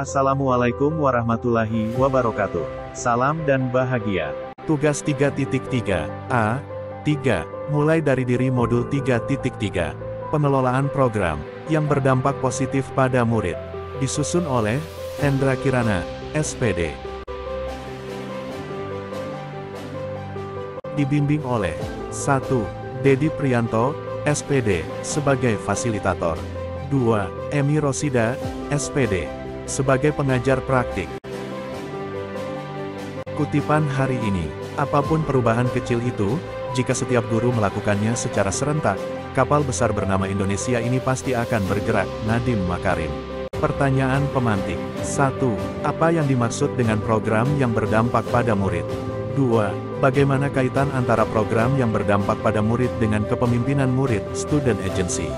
Assalamualaikum warahmatullahi wabarakatuh. Salam dan bahagia. Tugas 3.3 A. 3. Mulai dari diri modul 3.3. Pengelolaan program yang berdampak positif pada murid. Disusun oleh Hendra Kirana, SPD. Dibimbing oleh 1. Dedi Priyanto, SPD, sebagai fasilitator. 2. Emi Rosida, SPD, sebagai pengajar praktik. Kutipan hari ini, apapun perubahan kecil itu, jika setiap guru melakukannya secara serentak, kapal besar bernama Indonesia ini pasti akan bergerak. Nadiem Makarim. Pertanyaan pemantik. 1. Apa yang dimaksud dengan program yang berdampak pada murid? 2. Bagaimana kaitan antara program yang berdampak pada murid dengan kepemimpinan murid, student agency?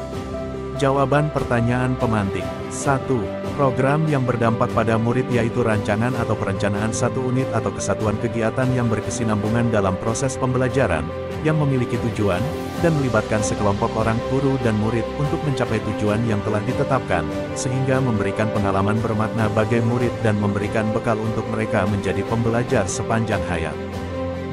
Jawaban pertanyaan pemantik. 1. Program yang berdampak pada murid yaitu rancangan atau perencanaan satu unit atau kesatuan kegiatan yang berkesinambungan dalam proses pembelajaran, yang memiliki tujuan, dan melibatkan sekelompok orang guru dan murid untuk mencapai tujuan yang telah ditetapkan, sehingga memberikan pengalaman bermakna bagi murid dan memberikan bekal untuk mereka menjadi pembelajar sepanjang hayat.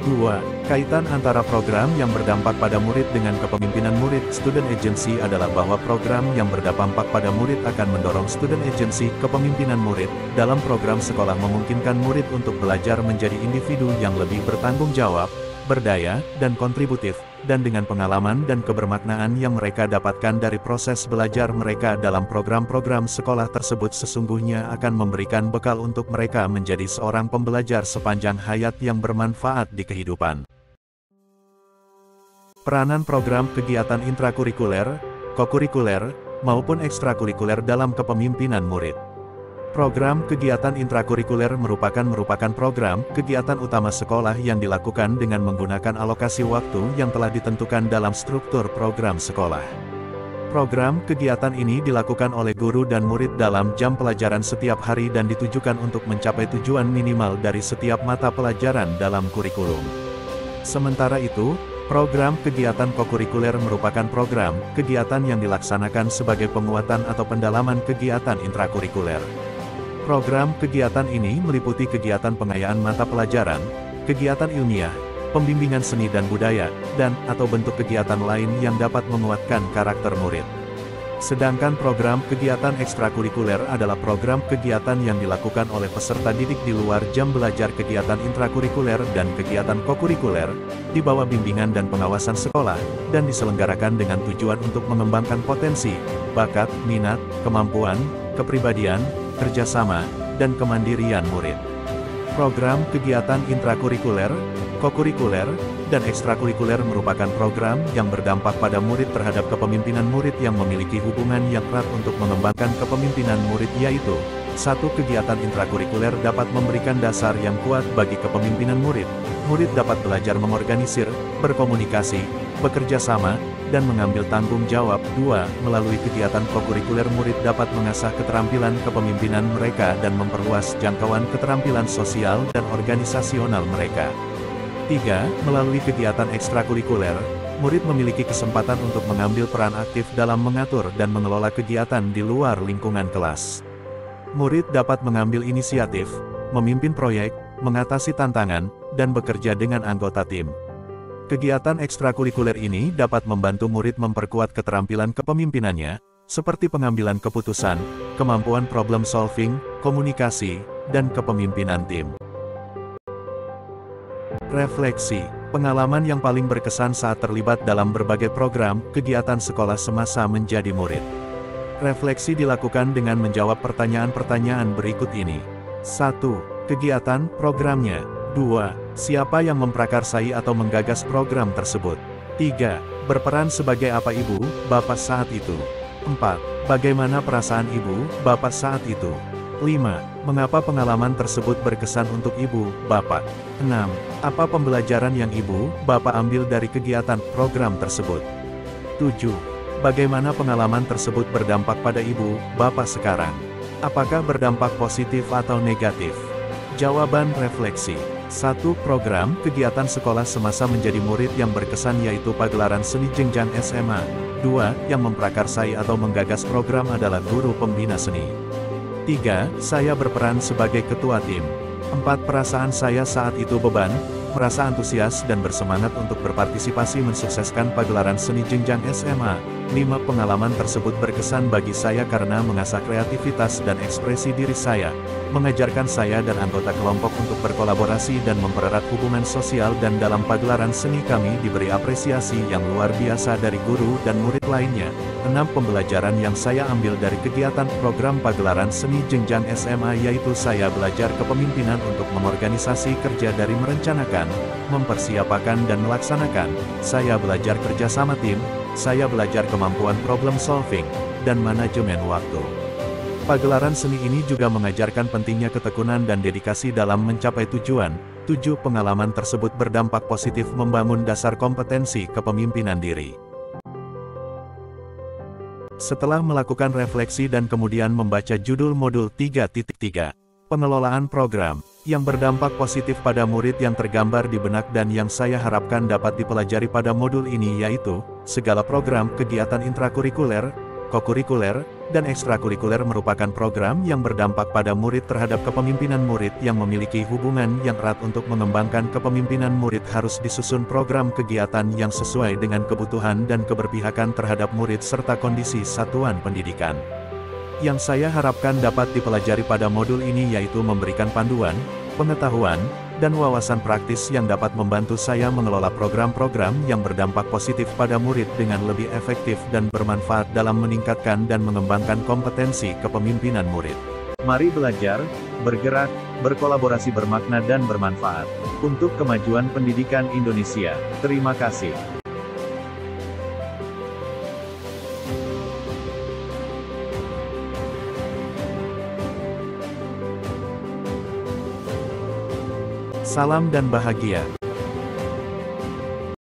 2. Kaitan antara program yang berdampak pada murid dengan kepemimpinan murid, student agency adalah bahwa program yang berdampak pada murid akan mendorong student agency, kepemimpinan murid, dalam program sekolah memungkinkan murid untuk belajar menjadi individu yang lebih bertanggung jawab, berdaya, dan kontributif, dan dengan pengalaman dan kebermaknaan yang mereka dapatkan dari proses belajar mereka dalam program-program sekolah tersebut sesungguhnya akan memberikan bekal untuk mereka menjadi seorang pembelajar sepanjang hayat yang bermanfaat di kehidupan. Peranan program kegiatan intrakurikuler, kokurikuler, maupun ekstrakurikuler dalam kepemimpinan murid. Program kegiatan intrakurikuler merupakan program kegiatan utama sekolah yang dilakukan dengan menggunakan alokasi waktu yang telah ditentukan dalam struktur program sekolah. Program kegiatan ini dilakukan oleh guru dan murid dalam jam pelajaran setiap hari dan ditujukan untuk mencapai tujuan minimal dari setiap mata pelajaran dalam kurikulum. Sementara itu, program kegiatan kokurikuler merupakan program kegiatan yang dilaksanakan sebagai penguatan atau pendalaman kegiatan intrakurikuler. Program kegiatan ini meliputi kegiatan pengayaan mata pelajaran, kegiatan ilmiah, pembimbingan seni dan budaya, dan atau bentuk kegiatan lain yang dapat menguatkan karakter murid. Sedangkan program kegiatan ekstrakurikuler adalah program kegiatan yang dilakukan oleh peserta didik di luar jam belajar kegiatan intrakurikuler dan kegiatan kokurikuler, di bawah bimbingan dan pengawasan sekolah, dan diselenggarakan dengan tujuan untuk mengembangkan potensi, bakat, minat, kemampuan, kepribadian, kerjasama, dan kemandirian murid. Program kegiatan intrakurikuler, kokurikuler, dan ekstrakurikuler merupakan program yang berdampak pada murid terhadap kepemimpinan murid yang memiliki hubungan yang erat untuk mengembangkan kepemimpinan murid yaitu, 1. Kegiatan intrakurikuler dapat memberikan dasar yang kuat bagi kepemimpinan murid. Murid dapat belajar mengorganisir, berkomunikasi, bekerja sama, dan mengambil tanggung jawab. 2. Melalui kegiatan kokurikuler murid dapat mengasah keterampilan kepemimpinan mereka dan memperluas jangkauan keterampilan sosial dan organisasional mereka. 3. Melalui kegiatan ekstrakurikuler, murid memiliki kesempatan untuk mengambil peran aktif dalam mengatur dan mengelola kegiatan di luar lingkungan kelas. Murid dapat mengambil inisiatif, memimpin proyek, mengatasi tantangan, dan bekerja dengan anggota tim. Kegiatan ekstrakurikuler ini dapat membantu murid memperkuat keterampilan kepemimpinannya, seperti pengambilan keputusan, kemampuan problem solving, komunikasi, dan kepemimpinan tim. Refleksi, pengalaman yang paling berkesan saat terlibat dalam berbagai program, kegiatan sekolah semasa menjadi murid. Refleksi dilakukan dengan menjawab pertanyaan-pertanyaan berikut ini. 1. Kegiatan, programnya. 2. Siapa yang memprakarsai atau menggagas program tersebut? 3. Berperan sebagai apa ibu, bapak saat itu? 4. Bagaimana perasaan ibu, bapak saat itu? 5. Mengapa pengalaman tersebut berkesan untuk Ibu, Bapak? 6. Apa pembelajaran yang Ibu, Bapak ambil dari kegiatan program tersebut? 7. Bagaimana pengalaman tersebut berdampak pada Ibu, Bapak sekarang? Apakah berdampak positif atau negatif? Jawaban refleksi. 1. Program kegiatan sekolah semasa menjadi murid yang berkesan yaitu pagelaran seni jenjang SMA. 2. Yang memprakarsai atau menggagas program adalah guru pembina seni. 3. Saya berperan sebagai ketua tim. 4. Perasaan saya saat itu beban, merasa antusias dan bersemangat untuk berpartisipasi mensukseskan pagelaran seni jenjang SMA. 5. Pengalaman tersebut berkesan bagi saya karena mengasah kreativitas dan ekspresi diri saya, mengajarkan saya dan anggota kelompok untuk berkolaborasi dan mempererat hubungan sosial dan dalam pagelaran seni kami diberi apresiasi yang luar biasa dari guru dan murid lainnya. 6. Pembelajaran yang saya ambil dari kegiatan program pagelaran seni jenjang SMA yaitu saya belajar kepemimpinan untuk mengorganisasi kerja dari merencanakan, mempersiapkan dan melaksanakan. Saya belajar kerja sama tim, saya belajar kemampuan problem solving, dan manajemen waktu. Pagelaran seni ini juga mengajarkan pentingnya ketekunan dan dedikasi dalam mencapai tujuan. 7. Pengalaman tersebut berdampak positif membangun dasar kompetensi kepemimpinan diri. Setelah melakukan refleksi dan kemudian membaca judul modul 3.3, pengelolaan program, yang berdampak positif pada murid yang tergambar di benak dan yang saya harapkan dapat dipelajari pada modul ini yaitu, segala program kegiatan intrakurikuler, kokurikuler, dan ekstrakurikuler merupakan program yang berdampak pada murid terhadap kepemimpinan murid yang memiliki hubungan yang erat untuk mengembangkan kepemimpinan murid harus disusun program kegiatan yang sesuai dengan kebutuhan dan keberpihakan terhadap murid serta kondisi satuan pendidikan. Yang saya harapkan dapat dipelajari pada modul ini yaitu memberikan panduan, pengetahuan, dan wawasan praktis yang dapat membantu saya mengelola program-program yang berdampak positif pada murid dengan lebih efektif dan bermanfaat dalam meningkatkan dan mengembangkan kompetensi kepemimpinan murid. Mari belajar, bergerak, berkolaborasi bermakna dan bermanfaat untuk kemajuan pendidikan Indonesia. Terima kasih. Salam dan bahagia.